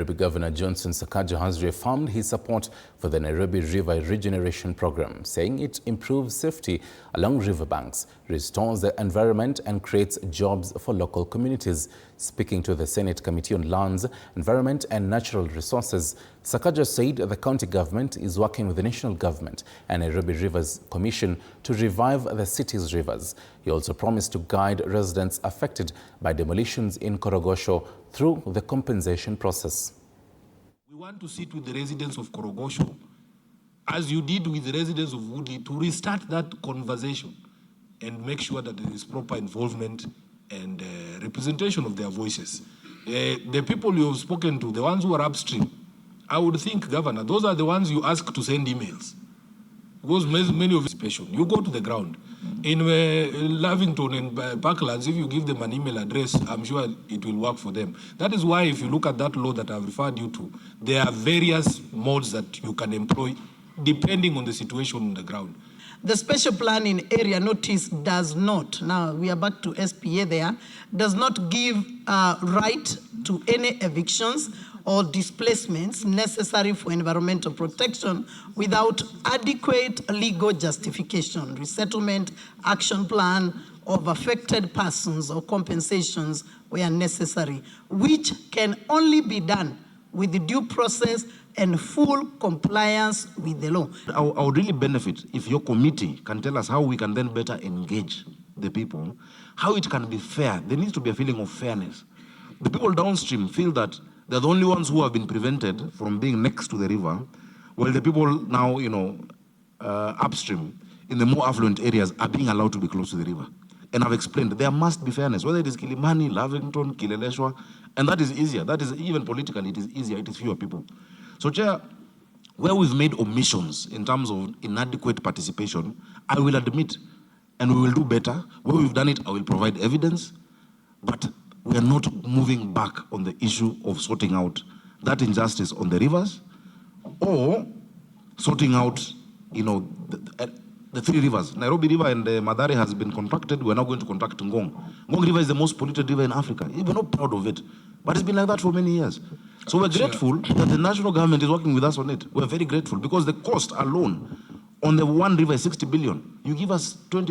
Nairobi Governor Johnson Sakaja has reaffirmed his support for the Nairobi River Regeneration Program, saying it improves safety along riverbanks, restores the environment and creates jobs for local communities. Speaking to the Senate Committee on Lands, Environment and Natural Resources, Sakaja said the county government is working with the national government and Nairobi Rivers Commission to revive the city's rivers. He also promised to guide residents affected by demolitions in Korogosho through the compensation process. We want to sit with the residents of Korogosho, as you did with the residents of Woodley, to restart that conversation and make sure that there is proper involvement and representation of their voices. The people you have spoken to, the ones who are upstream, I would think, Governor, those are the ones you ask to send emails. Because many of you, you go to the ground. In Lavington and Parklands, if you give them an email address, I'm sure it will work for them. That is why if you look at that law that I've referred you to, there are various modes that you can employ depending on the situation on the ground. The special planning area notice does not, now we are back to SPA there, does not give right to any evictions or displacements necessary for environmental protection without adequate legal justification, resettlement, action plan of affected persons or compensations where necessary, which can only be done with the due process and full compliance with the law. I would really benefit if your committee can tell us how we can then better engage the people, how it can be fair. There needs to be a feeling of fairness. The people downstream feel that they're the only ones who have been prevented from being next to the river, while the people now, upstream in the more affluent areas are being allowed to be close to the river. And I've explained there must be fairness, whether it is Kilimani, Lavington, Kileleshwa, and that is easier. That is, even politically, it is easier, it is fewer people. So, Chair, where we've made omissions in terms of inadequate participation, I will admit, and we will do better. Where we've done it, I will provide evidence, but we are not moving back on the issue of sorting out that injustice on the rivers or sorting out, the three rivers. Nairobi River and Madare has been contracted. We're now going to contract Ngong. Ngong River is the most polluted river in Africa. We're not proud of it, but it's been like that for many years. So we're grateful that the national government is working with us on it. We're very grateful because the cost alone on the one river is 60 billion. You give us 20